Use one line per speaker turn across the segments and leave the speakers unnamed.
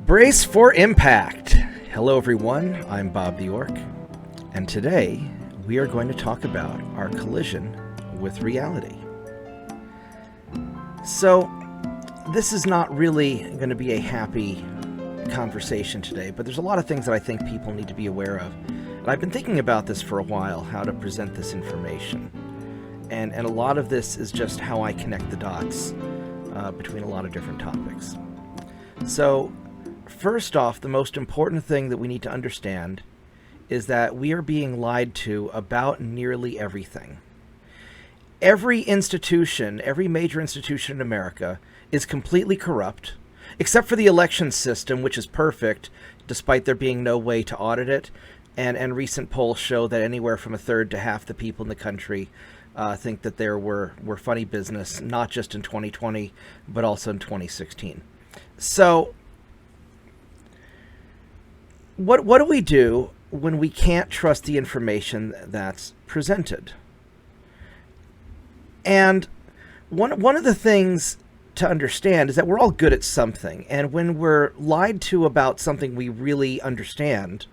Brace for impact. Hello everyone, I'm Bobtheorc, and today we are going to talk about our collision with reality. So, this is not really going to be a happy conversation today, but there's a lot of things that I think people need to be aware of. And I've been thinking about this for a while, how to present this information. And a lot of this is just how I connect the dots between a lot of different topics. So, first off, the most important thing that we need to understand is that we are being lied to about nearly everything. Every institution, every major institution in America is completely corrupt, except for the election system, which is perfect, despite there being no way to audit it. And recent polls show that anywhere from a third to half the people in the country think that there were funny business, not just in 2020, but also in 2016. So, what do we do when we can't trust the information that's presented? And one of the things to understand is that we're all good at something, and when we're lied to about something we really understand,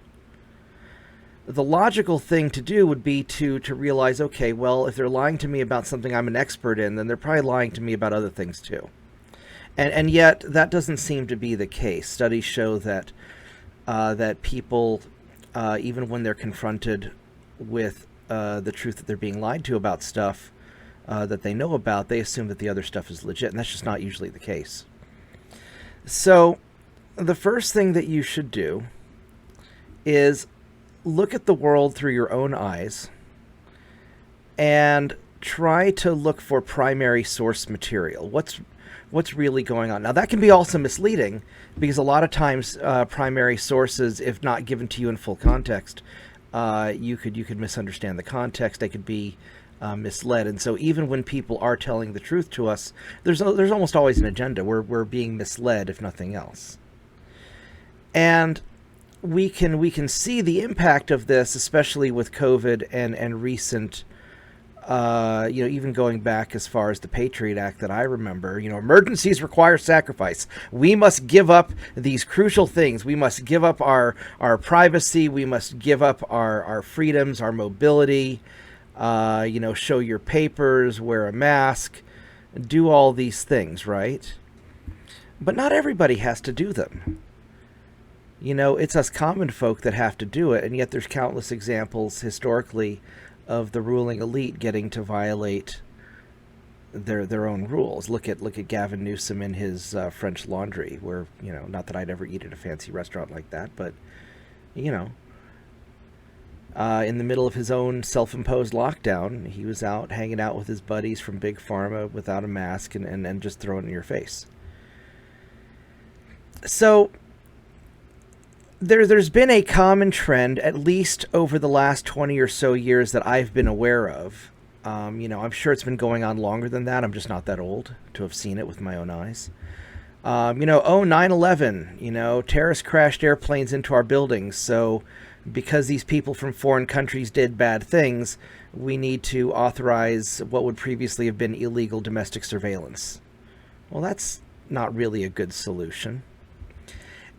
the logical thing to do would be to realize, okay, well, if they're lying to me about something I'm an expert in, then they're probably lying to me about other things too. And yet, that doesn't seem to be the case. Studies show that people, even when they're confronted with the truth that they're being lied to about stuff that they know about, they assume that the other stuff is legit, and that's just not usually the case. So, the first thing that you should do is look at the world through your own eyes and try to look for primary source material. What's really going on? Now, that can be also misleading because a lot of times primary sources, if not given to you in full context, you could misunderstand the context. They could be misled. And so even when people are telling the truth to us, there's almost always an agenda. We're being misled, if nothing else. And we can see the impact of this, especially with COVID and recent, even going back as far as the Patriot Act that I remember. Emergencies require sacrifice. We must give up these crucial things. We must give up our privacy. We must give up our freedoms, our mobility. Show your papers, wear a mask, do all these things, right? But not everybody has to do them. It's us common folk that have to do it, and yet there's countless examples historically of the ruling elite getting to violate their own rules. Look at Gavin Newsom in his French Laundry, where, not that I'd ever eat at a fancy restaurant like that, but, in the middle of his own self-imposed lockdown, he was out hanging out with his buddies from Big Pharma without a mask and just throwing it in your face. So, there's been a common trend, at least over the last 20 or so years that I've been aware of. I'm sure it's been going on longer than that. I'm just not that old to have seen it with my own eyes. 9/11, terrorists crashed airplanes into our buildings. So because these people from foreign countries did bad things, we need to authorize what would previously have been illegal domestic surveillance. Well, that's not really a good solution.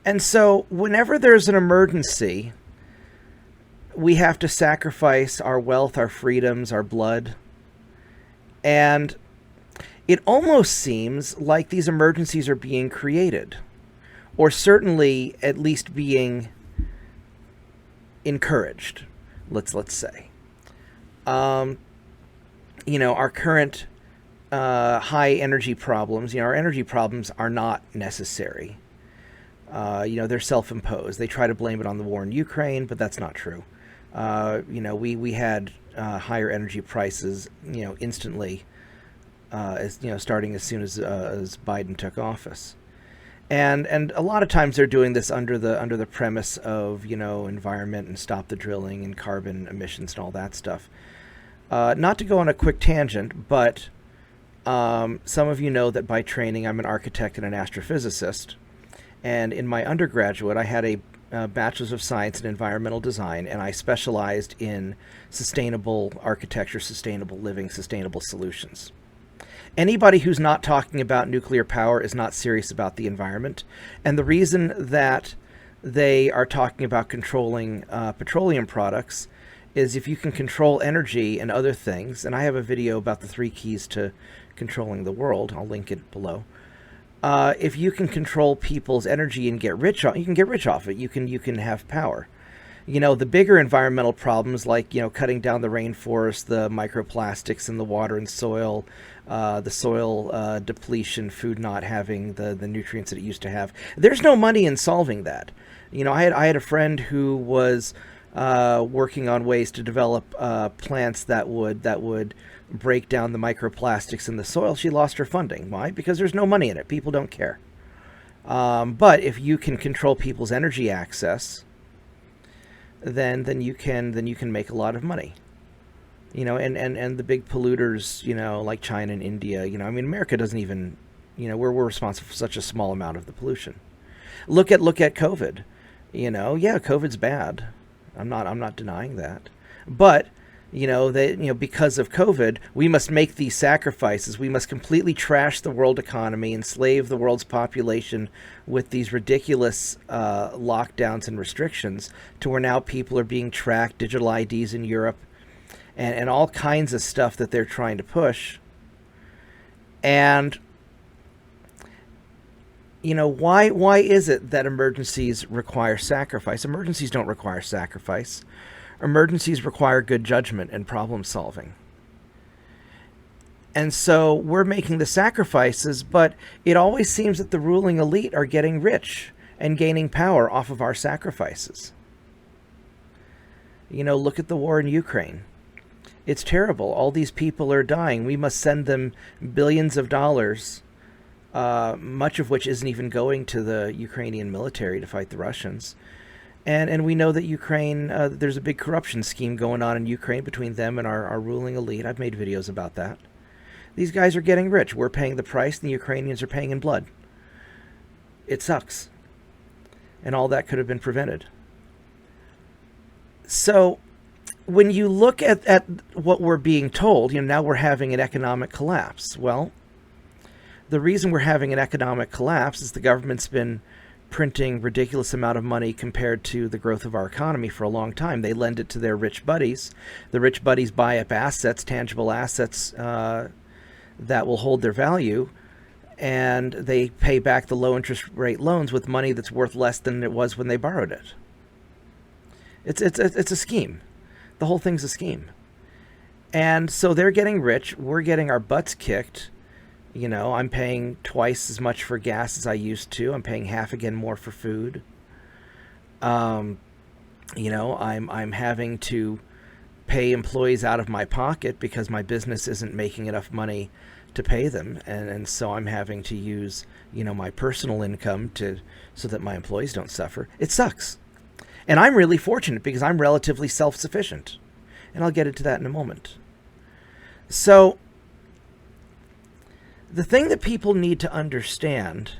And so whenever there's an emergency, we have to sacrifice our wealth, our freedoms, our blood. And it almost seems like these emergencies are being created, or certainly at least being encouraged, let's say. Our current high energy problems, our energy problems are not necessary. They're self-imposed. They try to blame it on the war in Ukraine, but that's not true. We had higher energy prices, instantly, starting as soon as Biden took office, and a lot of times they're doing this under the premise of environment and stop the drilling and carbon emissions and all that stuff. Not to go on a quick tangent, but some of you know that by training I'm an architect and an astrophysicist. And in my undergraduate, I had a Bachelor's of Science in Environmental Design, and I specialized in sustainable architecture, sustainable living, sustainable solutions. Anybody who's not talking about nuclear power is not serious about the environment. And the reason that they are talking about controlling petroleum products is if you can control energy and other things, and I have a video about the 3 keys to controlling the world, I'll link it below. If you can control people's energy and get rich, you can get rich off it. You can have power. You know, the bigger environmental problems like, you know, cutting down the rainforest, the microplastics in the water and soil, the soil depletion, food not having the nutrients that it used to have. There's no money in solving that. You know, I had a friend who was working on ways to develop plants that would break down the microplastics in the soil. She lost her funding. Why? Because there's no money in it. People don't care. But if you can control people's energy access, then you can make a lot of money. You know, and the big polluters, you know, like China and India, you know, I mean, America doesn't even, you know, we're responsible for such a small amount of the pollution. Look at COVID. You know, yeah, COVID's bad. I'm not denying that. But, you know, because of COVID, we must make these sacrifices. We must completely trash the world economy, enslave the world's population with these ridiculous lockdowns and restrictions to where now people are being tracked, digital IDs in Europe, and all kinds of stuff that they're trying to push. And, you know, why is it that emergencies require sacrifice? Emergencies don't require sacrifice. Emergencies require good judgment and problem solving. And so we're making the sacrifices, but it always seems that the ruling elite are getting rich and gaining power off of our sacrifices. You know, look at the war in Ukraine. It's terrible. All these people are dying. We must send them billions of dollars, much of which isn't even going to the Ukrainian military to fight the Russians. And we know that Ukraine, there's a big corruption scheme going on in Ukraine between them and our ruling elite. I've made videos about that. These guys are getting rich. We're paying the price, and the Ukrainians are paying in blood. It sucks. And all that could have been prevented. So when you look at what we're being told, you know, now we're having an economic collapse. Well, the reason we're having an economic collapse is the government's been printing ridiculous amount of money compared to the growth of our economy for a long time. They lend it to their rich buddies. The rich buddies buy up assets, tangible assets that will hold their value, and they pay back the low interest rate loans with money that's worth less than it was when they borrowed it. It's a scheme. The whole thing's a scheme. And so they're getting rich. We're getting our butts kicked. You know, I'm paying twice as much for gas as I used to. I'm paying half again more for food. You know, I'm having to pay employees out of my pocket because my business isn't making enough money to pay them. And so I'm having to use, you know, my personal income so that my employees don't suffer. It sucks. And I'm really fortunate because I'm relatively self-sufficient. And I'll get into that in a moment. So the thing that people need to understand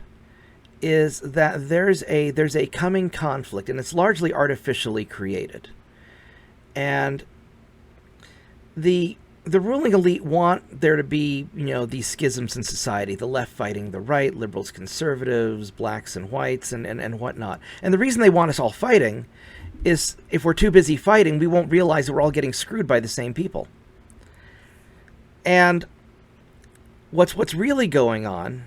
is that there's a coming conflict, and it's largely artificially created. And the ruling elite want there to be, you know, these schisms in society, the left fighting the right, liberals, conservatives, blacks and whites, and whatnot. And the reason they want us all fighting is if we're too busy fighting, we won't realize that we're all getting screwed by the same people. And what's really going on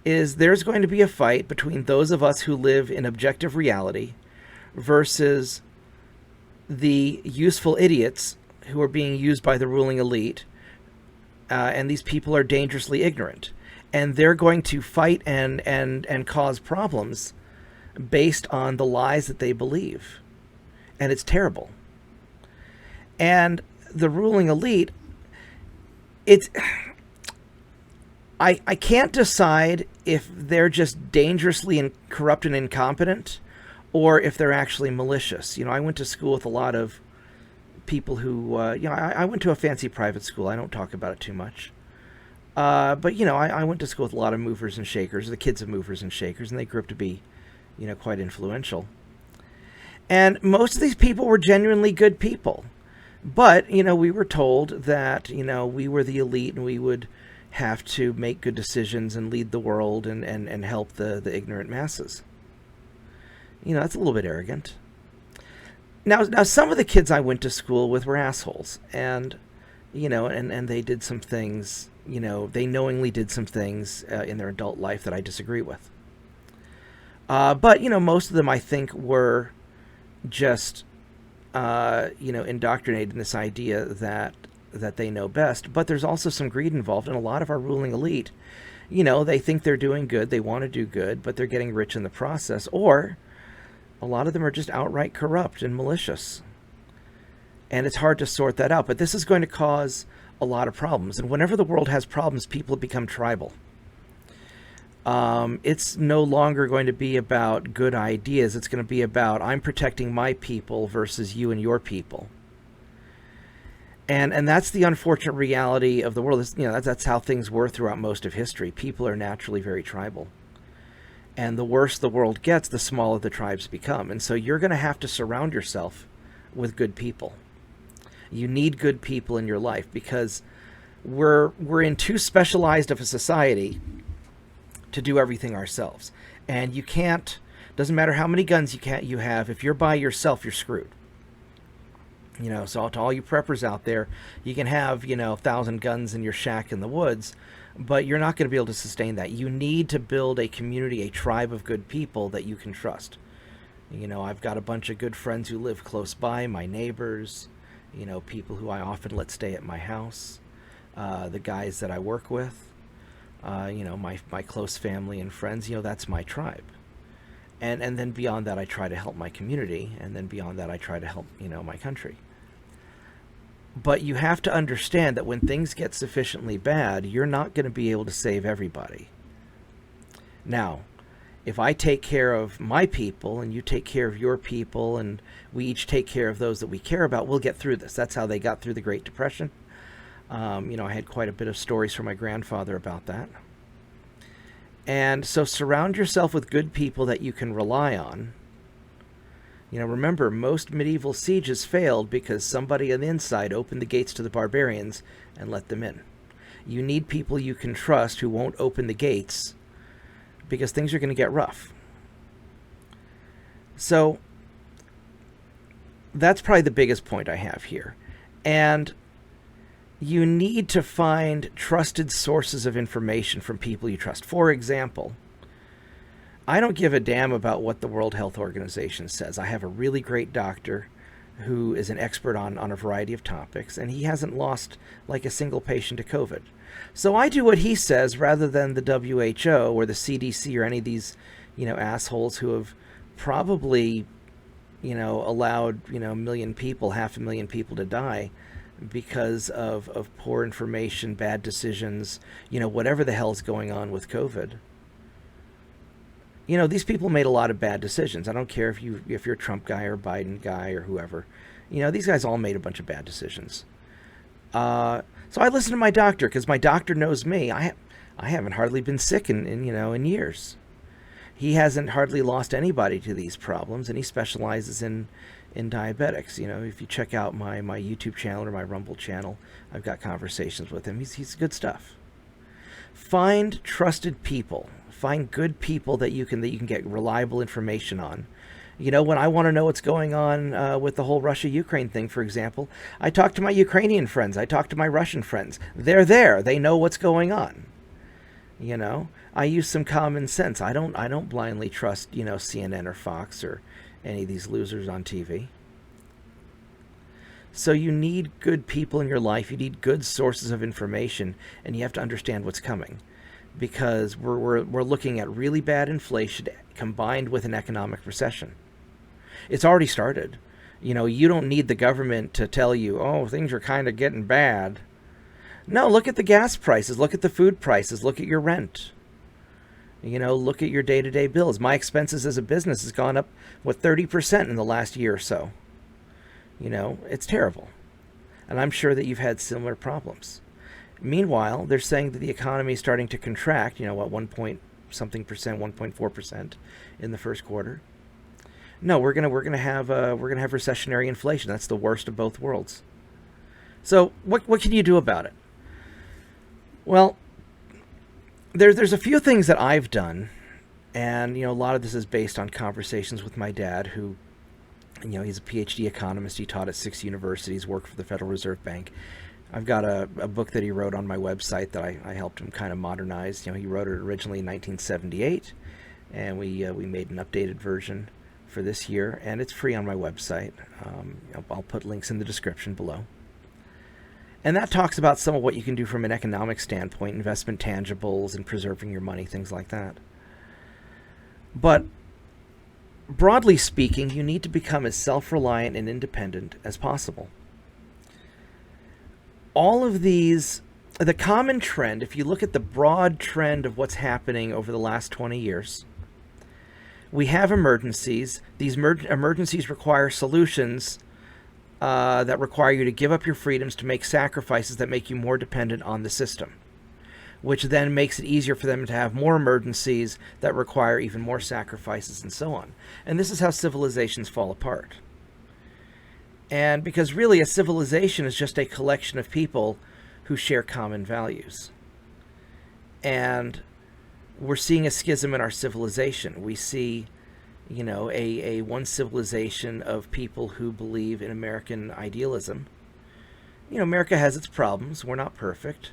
is there's going to be a fight between those of us who live in objective reality versus the useful idiots who are being used by the ruling elite, and these people are dangerously ignorant, and they're going to fight and cause problems based on the lies that they believe, and it's terrible. And the ruling elite, I can't decide if they're just dangerously corrupt and incompetent, or if they're actually malicious. You know, I went to school with a lot of people who, you know, I went to a fancy private school. I don't talk about it too much. But, you know, I went to school with a lot of movers and shakers, the kids of movers and shakers, and they grew up to be, you know, quite influential. And most of these people were genuinely good people. But, you know, we were told that, you know, we were the elite and we would, have to make good decisions and lead the world and help the ignorant masses. That's a little bit arrogant. Now, some of the kids I went to school with were assholes, and and they did some things. They knowingly did some things in their adult life that I disagree with. But most of them, I think, were just indoctrinated in this idea that they know best. But there's also some greed involved, and a lot of our ruling elite, they think they're doing good, they want to do good, but they're getting rich in the process, or a lot of them are just outright corrupt and malicious. And it's hard to sort that out. But this is going to cause a lot of problems. And whenever the world has problems, people become tribal. It's no longer going to be about good ideas. It's going to be about, I'm protecting my people versus you and your people. And that's the unfortunate reality of the world. That's how things were throughout most of history. People are naturally very tribal. And the worse the world gets, the smaller the tribes become. And so you're going to have to surround yourself with good people. You need good people in your life, because we're in too specialized of a society to do everything ourselves. And you can't, doesn't matter how many guns you have, if you're by yourself, you're screwed. So to all you preppers out there, you can have, 1,000 guns in your shack in the woods, but you're not going to be able to sustain that. You need to build a community, a tribe of good people that you can trust. I've got a bunch of good friends who live close by, my neighbors, people who I often let stay at my house, the guys that I work with, my close family and friends. That's my tribe. And then beyond that, I try to help my community, and then beyond that, I try to help, my country. But you have to understand that when things get sufficiently bad, you're not going to be able to save everybody. Now, if I take care of my people and you take care of your people and we each take care of those that we care about, we'll get through this. That's how they got through the Great Depression. I had quite a bit of stories from my grandfather about that. And so surround yourself with good people that you can rely on. Remember, most medieval sieges failed because somebody on the inside opened the gates to the barbarians and let them in. You need people you can trust who won't open the gates, because things are going to get rough. So that's probably the biggest point I have here. And you need to find trusted sources of information from people you trust. For example, I don't give a damn about what the World Health Organization says. I have a really great doctor who is an expert on a variety of topics, and he hasn't lost like a single patient to COVID. So I do what he says rather than the WHO or the CDC or any of these, assholes who have probably, allowed, a million people, 500,000 people to die because of poor information, bad decisions, whatever the hell's going on with COVID. These people made a lot of bad decisions. I don't care if you're a Trump guy or Biden guy or whoever. These guys all made a bunch of bad decisions. So I listen to my doctor because my doctor knows me. I haven't hardly been sick in years. He hasn't hardly lost anybody to these problems, and he specializes in diabetics. If you check out my YouTube channel or my Rumble channel, I've got conversations with him. He's good stuff. Find trusted people. Find good people that you can get reliable information on. When I want to know what's going on with the whole Russia-Ukraine thing, for example, I talk to my Ukrainian friends. I talk to my Russian friends. They're there. They know what's going on. I use some common sense. I don't blindly trust, CNN or Fox or any of these losers on TV. So you need good people in your life. You need good sources of information, and you have to understand what's coming. Because we're looking at really bad inflation combined with an economic recession. It's already started. You don't need the government to tell you, oh, things are kind of getting bad. No, look at the gas prices. Look at the food prices. Look at your rent. Look at your day-to-day bills. My expenses as a business has gone up, 30% in the last year or so. It's terrible. And I'm sure that you've had similar problems. Meanwhile, they're saying that the economy is starting to contract, 1 point something percent, 1.4% in the first quarter. No, we're gonna have recessionary inflation. That's the worst of both worlds. So what can you do about it? Well, there's a few things that I've done, and a lot of this is based on conversations with my dad, who, he's a PhD economist. He taught at 6 universities, worked for the Federal Reserve Bank. I've got a book that he wrote on my website that I helped him kind of modernize. He wrote it originally in 1978, and we made an updated version for this year, and it's free on my website. I'll put links in the description below. And that talks about some of what you can do from an economic standpoint, investment tangibles and preserving your money, things like that. But broadly speaking, you need to become as self-reliant and independent as possible. All of these, the common trend, if you look at the broad trend of what's happening over the last 20 years, we have emergencies. These emergencies require solutions that require you to give up your freedoms, to make sacrifices that make you more dependent on the system, which then makes it easier for them to have more emergencies that require even more sacrifices, and so on. And this is how civilizations fall apart. And because really a civilization is just a collection of people who share common values. And we're seeing a schism in our civilization. We see, a one civilization of people who believe in American idealism. America has its problems. We're not perfect,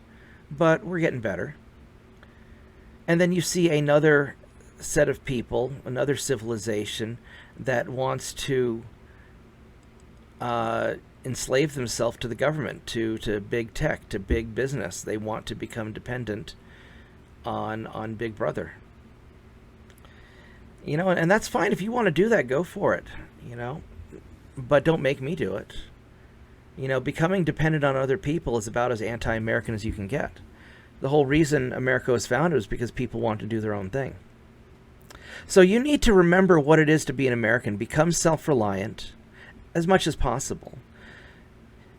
but we're getting better. And then you see another set of people, another civilization that wants to enslave themselves to the government, to big tech, to big business. They want to become dependent on Big Brother. And that's fine. If you want to do that, go for it, but don't make me do it. Becoming dependent on other people is about as anti-American as you can get. The whole reason America was founded was because people want to do their own thing. So you need to remember what it is to be an American. Become self-reliant as much as possible.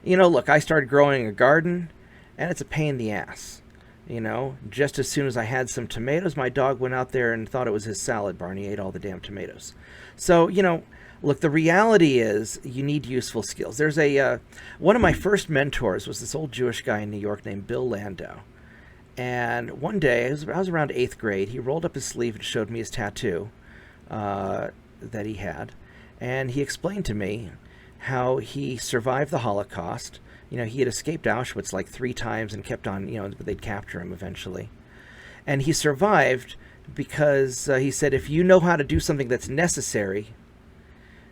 Look, I started growing a garden, and it's a pain in the ass. Just as soon as I had some tomatoes, my dog went out there and thought it was his salad bar, and he ate all the damn tomatoes. So, look, the reality is you need useful skills. There's one of my first mentors was this old Jewish guy in New York named Bill Landau. And one day, I was around 8th grade, he rolled up his sleeve and showed me his tattoo that he had. And he explained to me how he survived the Holocaust. He had escaped Auschwitz like 3 times and kept on, but they'd capture him eventually. And he survived because he said, if you know how to do something that's necessary,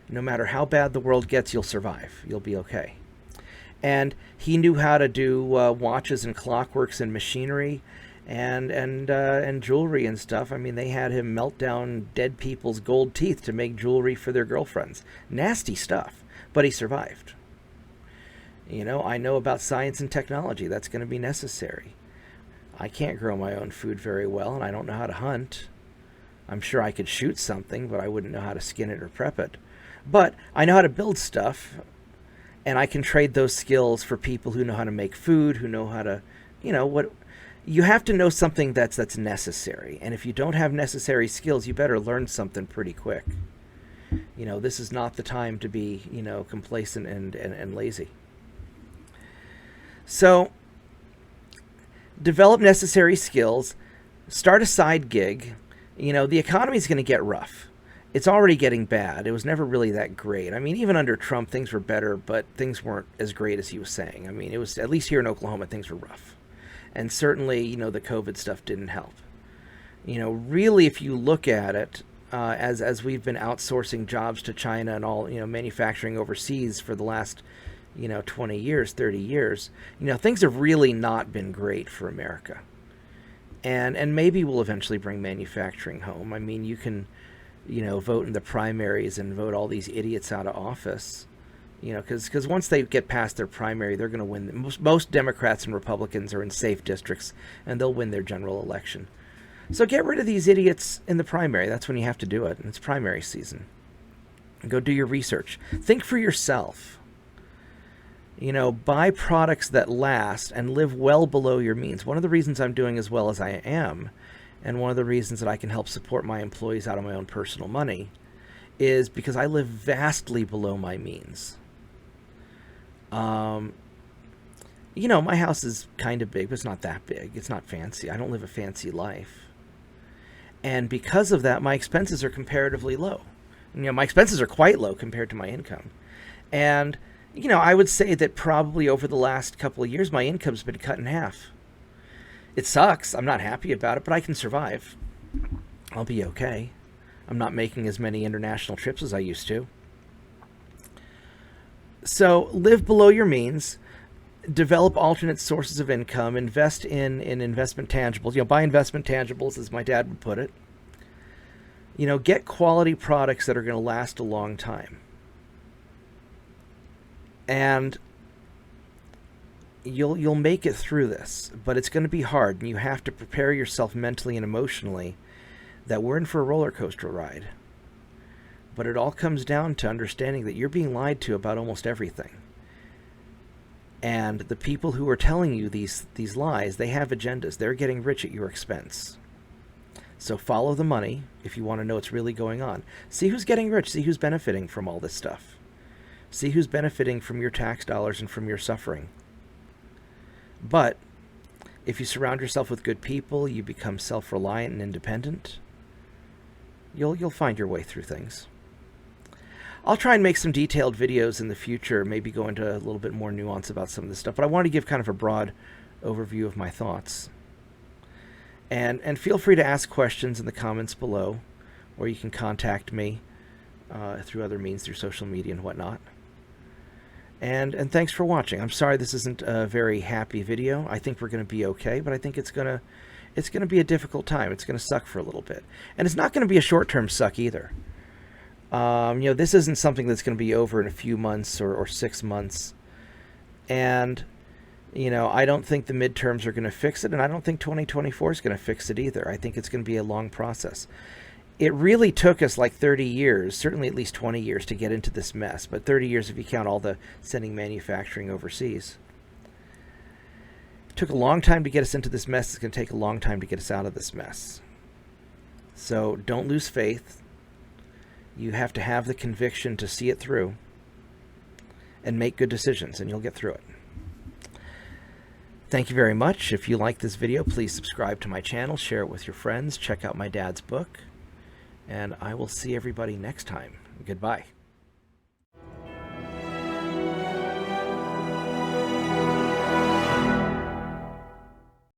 no matter how bad the world gets, you'll survive. You'll be okay. And he knew how to do watches and clockworks and machinery and jewelry and stuff. I mean, they had him melt down dead people's gold teeth to make jewelry for their girlfriends. Nasty stuff, but he survived. I know about science and technology. That's going to be necessary. I can't grow my own food very well, and I don't know how to hunt. I'm sure I could shoot something, but I wouldn't know how to skin it or prep it. But I know how to build stuff, and I can trade those skills for people who know how to make food, who know how to, what. You have to know something that's necessary. And if you don't have necessary skills, you better learn something pretty quick. This is not the time to be, complacent and lazy. So, develop necessary skills, start a side gig. The economy is going to get rough. It's already getting bad. It was never really that great. I mean, even under Trump, things were better, but things weren't as great as he was saying. I mean, it was, at least here in Oklahoma, things were rough. And certainly, the COVID stuff didn't help. Really, if you look at it, as we've been outsourcing jobs to China and all, manufacturing overseas for the last 20 years, 30 years, things have really not been great for America. And maybe we'll eventually bring manufacturing home. I mean, you can, vote in the primaries and vote all these idiots out of office, because once they get past their primary, they're going to win. Most Democrats and Republicans are in safe districts, and they'll win their general election. So get rid of these idiots in the primary. That's when you have to do it, and it's primary season. Go do your research. Think for yourself. Buy products that last and live well below your means. One of the reasons I'm doing as well as I am, and one of the reasons that I can help support my employees out of my own personal money, is because I live vastly below my means. You know, my house is kind of big, but it's not that big. It's not fancy. I don't live a fancy life. And because of that, my expenses are comparatively low. You know, my expenses are quite low compared to my income. And, you know, I would say that probably over the last couple of years, my income's been cut in half. It sucks. I'm not happy about it, but I can survive. I'll be okay. I'm not making as many international trips as I used to. So live below your means. Develop alternate sources of income. Invest in investment tangibles. You know, buy investment tangibles, as my dad would put it. You know, get quality products that are going to last a long time. And you'll make it through this, but it's going to be hard, and you have to prepare yourself mentally and emotionally that we're in for a roller coaster ride. But it all comes down to understanding that you're being lied to about almost everything. And the people who are telling you these lies, they have agendas. They're getting rich at your expense. So follow the money if you want to know what's really going on. See who's getting rich. See who's benefiting from all this stuff. See who's benefiting from your tax dollars and from your suffering. But if you surround yourself with good people, you become self-reliant and independent, you'll find your way through things. I'll try and make some detailed videos in the future, maybe go into a little bit more nuance about some of this stuff, but I want to give kind of a broad overview of my thoughts. And feel free to ask questions in the comments below, or you can contact me through other means, through social media and whatnot. And thanks for watching. I'm sorry this isn't a very happy video. I think we're going to be okay, but I think it's going to be a difficult time. It's going to suck for a little bit. And it's not going to be a short-term suck either. You know, this isn't something that's going to be over in a few months or 6 months. And, you know, I don't think the midterms are going to fix it, and I don't think 2024 is going to fix it either. I think it's going to be a long process. It really took us like 30 years, certainly at least 20 years, to get into this mess. But 30 years if you count all the sending manufacturing overseas. It took a long time to get us into this mess. It's going to take a long time to get us out of this mess. So don't lose faith. You have to have the conviction to see it through and make good decisions, and you'll get through it. Thank you very much. If you like this video, please subscribe to my channel, share it with your friends, check out my dad's book. And I will see everybody next time. Goodbye.